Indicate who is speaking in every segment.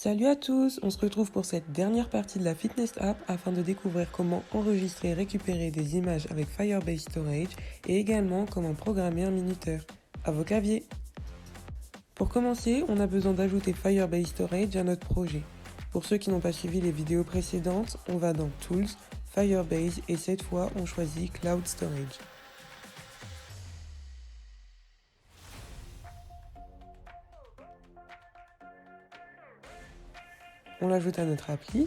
Speaker 1: Salut à tous, on se retrouve pour cette dernière partie de la Fitness App afin de découvrir comment enregistrer et récupérer des images avec Firebase Storage et également comment programmer un minuteur. À vos claviers. Pour commencer, on a besoin d'ajouter Firebase Storage à notre projet. Pour ceux qui n'ont pas suivi les vidéos précédentes, on va dans Tools, Firebase et cette fois on choisit Cloud Storage. On l'ajoute à notre appli.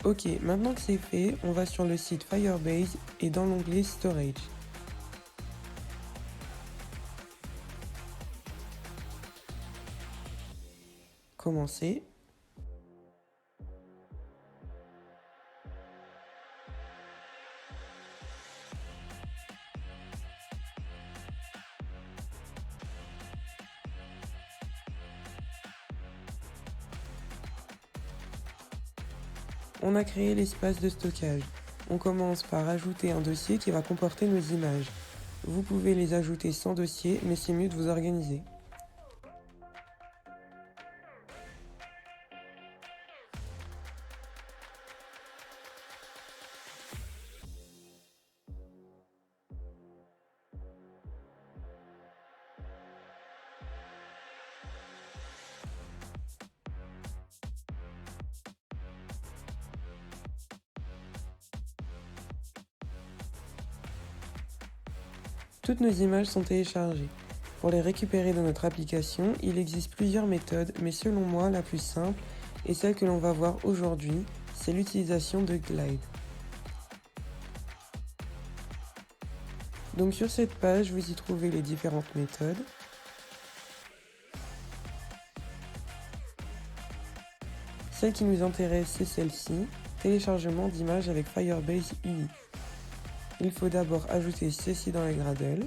Speaker 1: Ok, maintenant que c'est fait, on va sur le site Firebase et dans l'onglet Storage. Commencer. On a créé l'espace de stockage. On commence par ajouter un dossier qui va comporter nos images. Vous pouvez les ajouter sans dossier, mais c'est mieux de vous organiser. Toutes nos images sont téléchargées. Pour les récupérer dans notre application, il existe plusieurs méthodes, mais selon moi, la plus simple, et celle que l'on va voir aujourd'hui, c'est l'utilisation de Glide. Donc sur cette page, vous y trouvez les différentes méthodes. Celle qui nous intéresse, c'est celle-ci, téléchargement d'images avec Firebase UI. Il faut d'abord ajouter ceci dans les Gradle.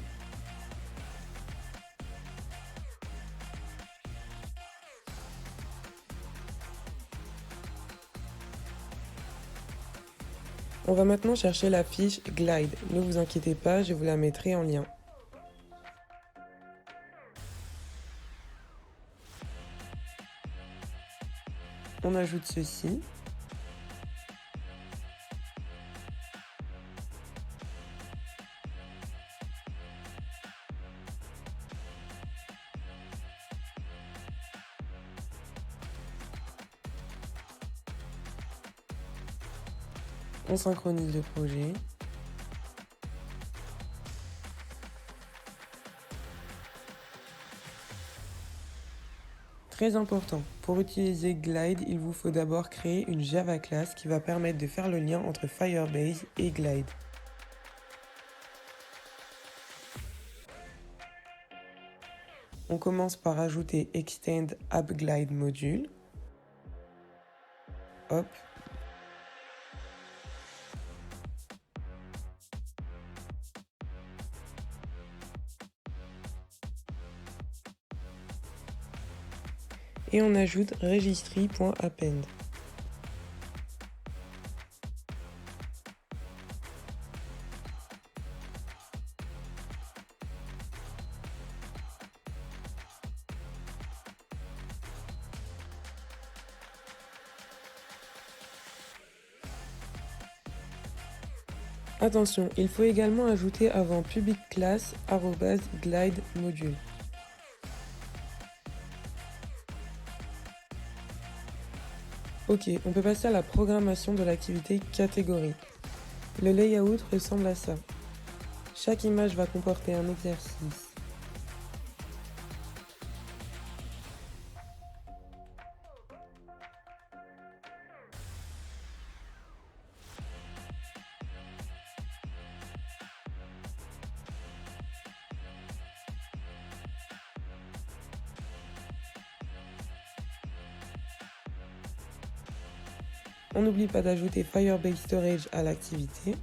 Speaker 1: On va maintenant chercher la fiche Glide. Ne vous inquiétez pas, je vous la mettrai en lien. On ajoute ceci. On synchronise le projet. Très important, pour utiliser Glide, il vous faut d'abord créer une Java class qui va permettre de faire le lien entre Firebase et Glide. On commence par ajouter Extend App Glide Module. Hop. Et on ajoute registry.append. Attention, il faut également ajouter avant public class @glide module. Ok, on peut passer à la programmation de l'activité catégorie. Le layout ressemble à ça. Chaque image va comporter un exercice. On n'oublie pas d'ajouter Firebase Storage à l'activité.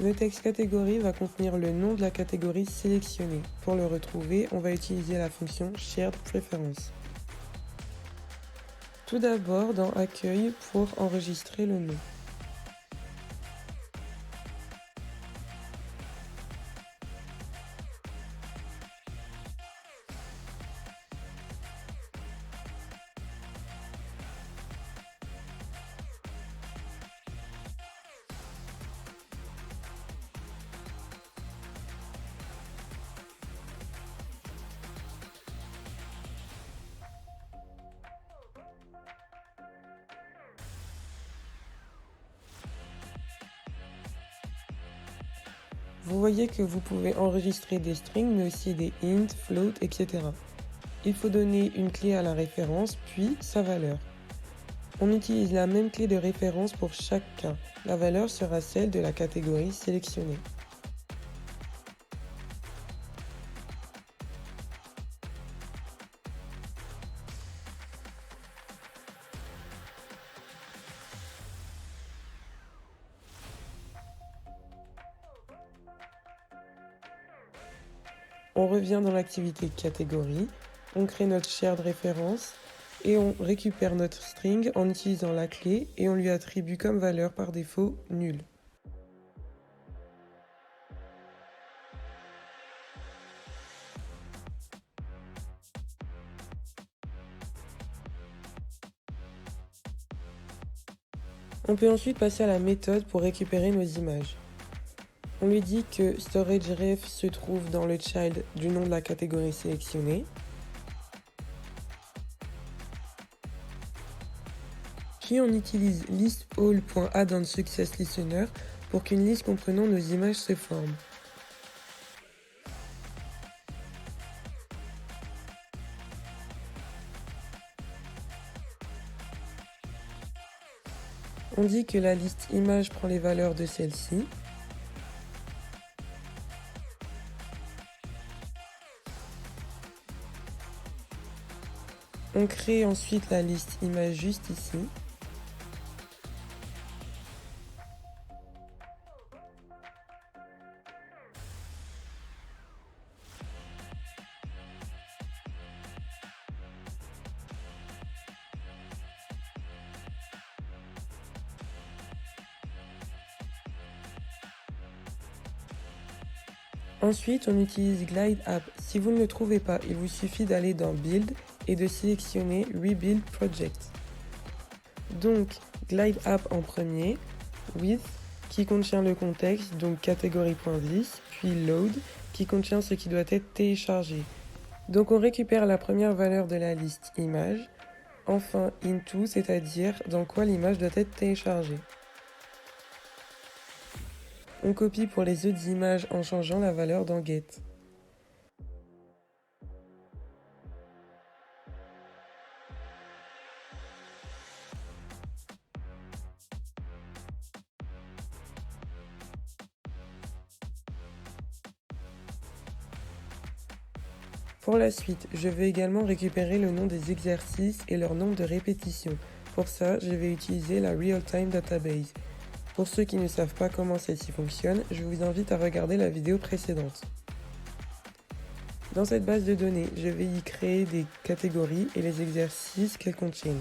Speaker 1: Le texte catégorie va contenir le nom de la catégorie sélectionnée. Pour le retrouver, on va utiliser la fonction Shared Preference. Tout d'abord dans Accueil pour enregistrer le nom. Vous voyez que vous pouvez enregistrer des strings, mais aussi des int, float, etc. Il faut donner une clé à la référence, puis sa valeur. On utilise la même clé de référence pour chaque cas. La valeur sera celle de la catégorie sélectionnée. On revient dans l'activité catégorie, on crée notre shared référence et on récupère notre string en utilisant la clé et on lui attribue comme valeur par défaut nul. On peut ensuite passer à la méthode pour récupérer nos images. On lui dit que StorageRef se trouve dans le child du nom de la catégorie sélectionnée. Puis on utilise listAll.addOnSuccessListener pour qu'une liste comprenant nos images se forme. On dit que la liste image prend les valeurs de celle-ci. On crée ensuite la liste image juste ici. Ensuite, on utilise Glide App. Si vous ne le trouvez pas, il vous suffit d'aller dans Build et de sélectionner Rebuild Project. Donc, Glide App en premier, With, qui contient le contexte, donc catégorie.this, puis Load, qui contient ce qui doit être téléchargé. Donc on récupère la première valeur de la liste image, enfin into, c'est-à-dire dans quoi l'image doit être téléchargée. On copie pour les autres images en changeant la valeur dans get. Pour la suite, je vais également récupérer le nom des exercices et leur nombre de répétitions. Pour ça, je vais utiliser la Real-Time Database. Pour ceux qui ne savent pas comment celle-ci fonctionne, je vous invite à regarder la vidéo précédente. Dans cette base de données, je vais y créer des catégories et les exercices qu'elles contiennent.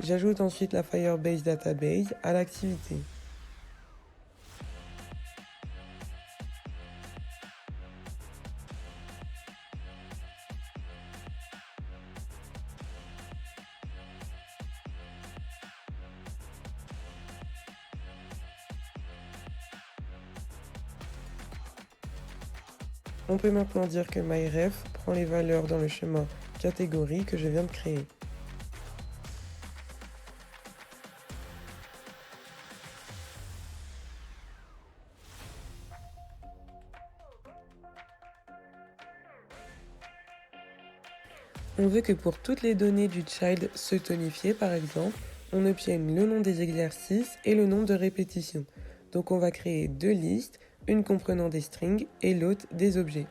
Speaker 1: J'ajoute ensuite la Firebase Database à l'activité. On peut maintenant dire que MyRef prend les valeurs dans le chemin catégorie que je viens de créer. On veut que pour toutes les données du child se tonifier, par exemple, on obtienne le nom des exercices et le nombre de répétitions. Donc on va créer deux listes, une comprenant des strings et l'autre des objets.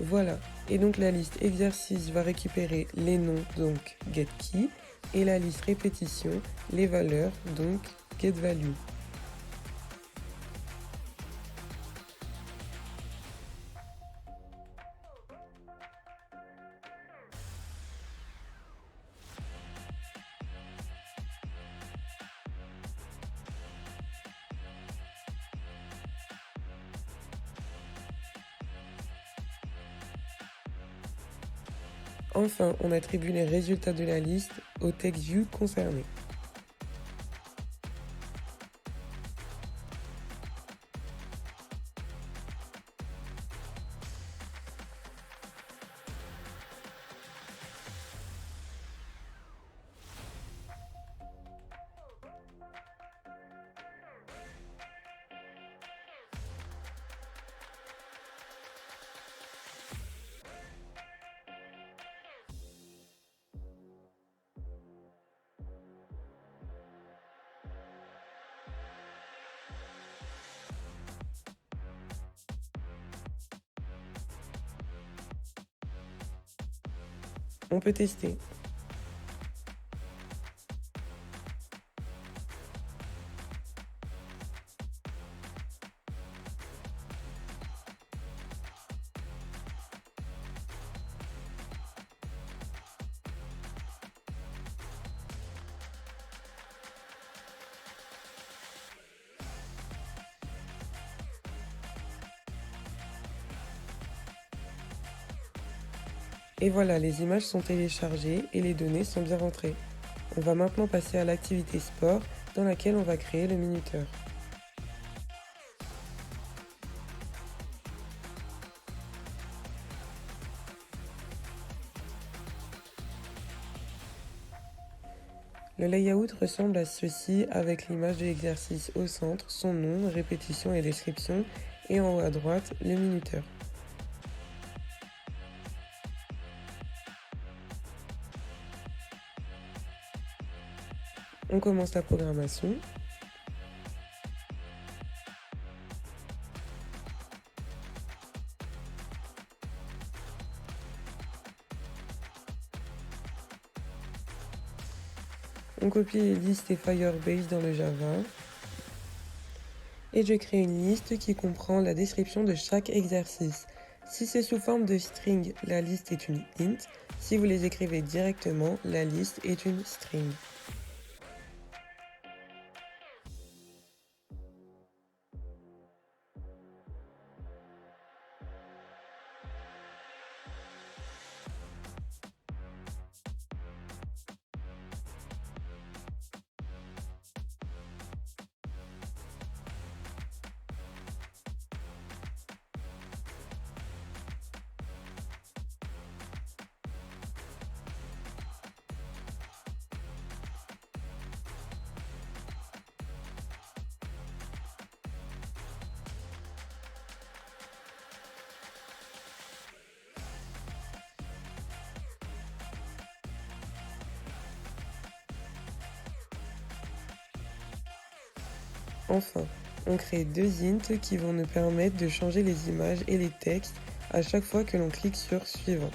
Speaker 1: Voilà, et donc la liste exercice va récupérer les noms, donc getKey, et la liste répétition, les valeurs, donc getValue. Enfin, on attribue les résultats de la liste au TextView concerné. On peut tester. Et voilà, les images sont téléchargées et les données sont bien rentrées. On va maintenant passer à l'activité sport dans laquelle on va créer le minuteur. Le layout ressemble à ceci avec l'image de l'exercice au centre, son nom, répétition et description, et en haut à droite, le minuteur. On commence la programmation. On copie les listes et Firebase dans le Java. Et je crée une liste qui comprend la description de chaque exercice. Si c'est sous forme de string, la liste est une int. Si vous les écrivez directement, la liste est une string. Enfin, on crée deux ints qui vont nous permettre de changer les images et les textes à chaque fois que l'on clique sur Suivant.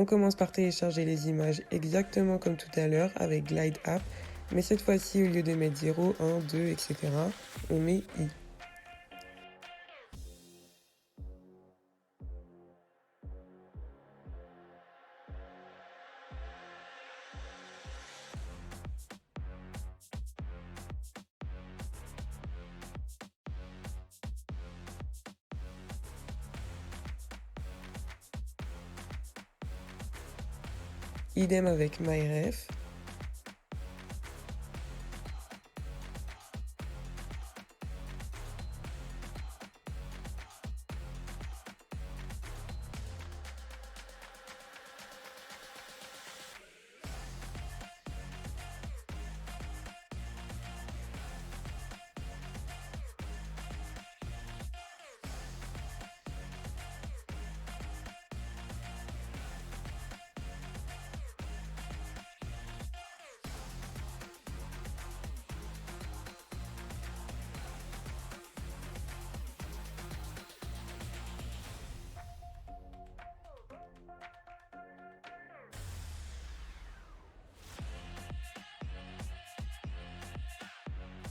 Speaker 1: On commence par télécharger les images exactement comme tout à l'heure avec Glide App, mais cette fois-ci, au lieu de mettre 0, 1, 2, etc., on met I. Idem avec MyRef.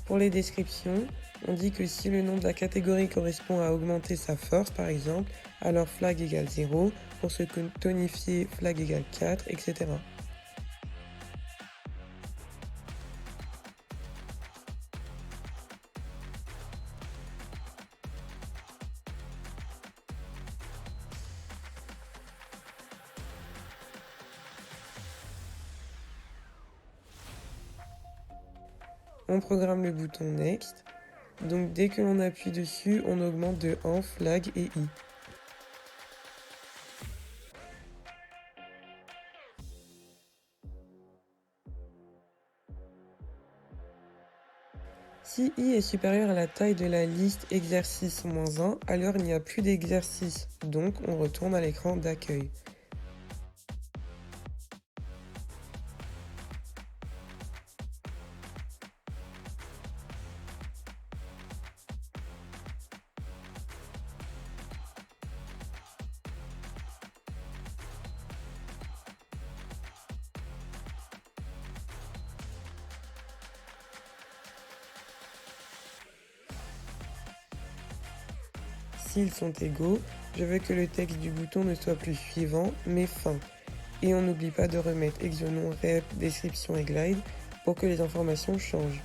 Speaker 1: Pour les descriptions, on dit que si le nom de la catégorie correspond à augmenter sa force par exemple, alors flag égale 0, pour se tonifier flag égale 4, etc. On programme le bouton Next, donc dès que l'on appuie dessus, on augmente de 1 flag et I. Si I est supérieur à la taille de la liste exercice -1, alors il n'y a plus d'exercice, donc on retourne à l'écran d'accueil. S'ils sont égaux, je veux que le texte du bouton ne soit plus suivant, mais fin. Et on n'oublie pas de remettre exonom, rep, description et glide pour que les informations changent.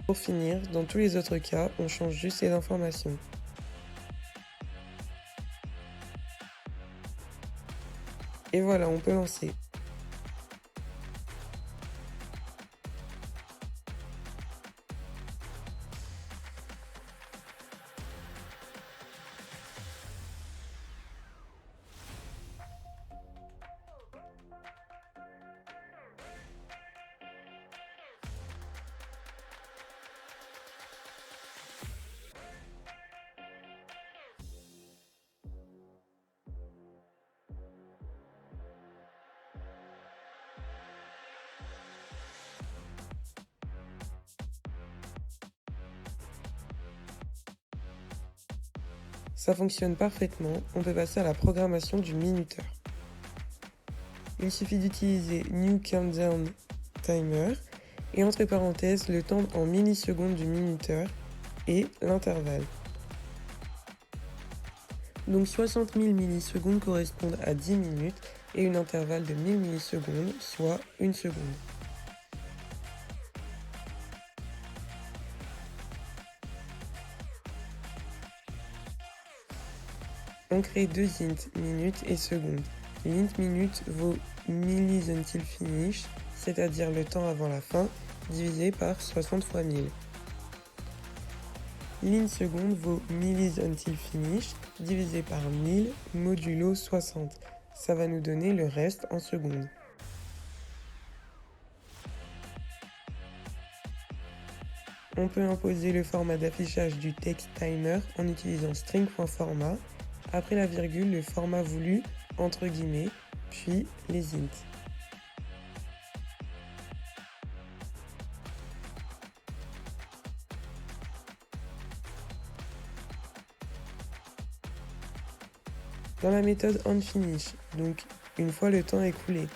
Speaker 1: Pour finir, dans tous les autres cas, on change juste les informations. Et voilà, on peut lancer. Ça fonctionne parfaitement, on peut passer à la programmation du minuteur. Il suffit d'utiliser New Countdown Timer et entre parenthèses le temps en millisecondes du minuteur et l'intervalle. Donc 60 000 millisecondes correspondent à 10 minutes et une intervalle de 1000 millisecondes, soit 1 seconde. On crée deux ints, minutes et secondes. L'int minute vaut millis until finish, c'est-à-dire le temps avant la fin, divisé par 60 fois 1000. L'int seconde vaut millis until finish, divisé par 1000 modulo 60. Ça va nous donner le reste en secondes. On peut imposer le format d'affichage du text timer en utilisant string.format, après la virgule le format voulu, entre guillemets, puis les ints. Dans la méthode onFinish, donc une fois le temps écoulé,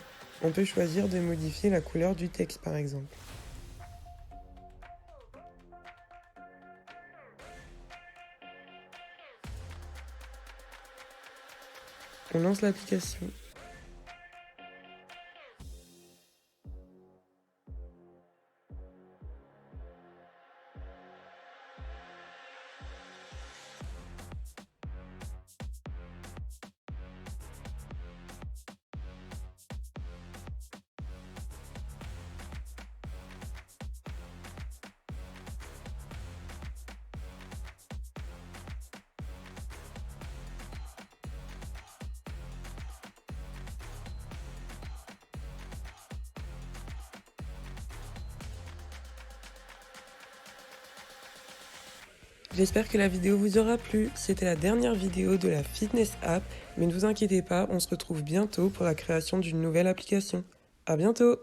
Speaker 1: on peut choisir de modifier la couleur du texte par exemple. On lance l'application. J'espère que la vidéo vous aura plu. C'était la dernière vidéo de la Fitness App, mais ne vous inquiétez pas, on se retrouve bientôt pour la création d'une nouvelle application. À bientôt!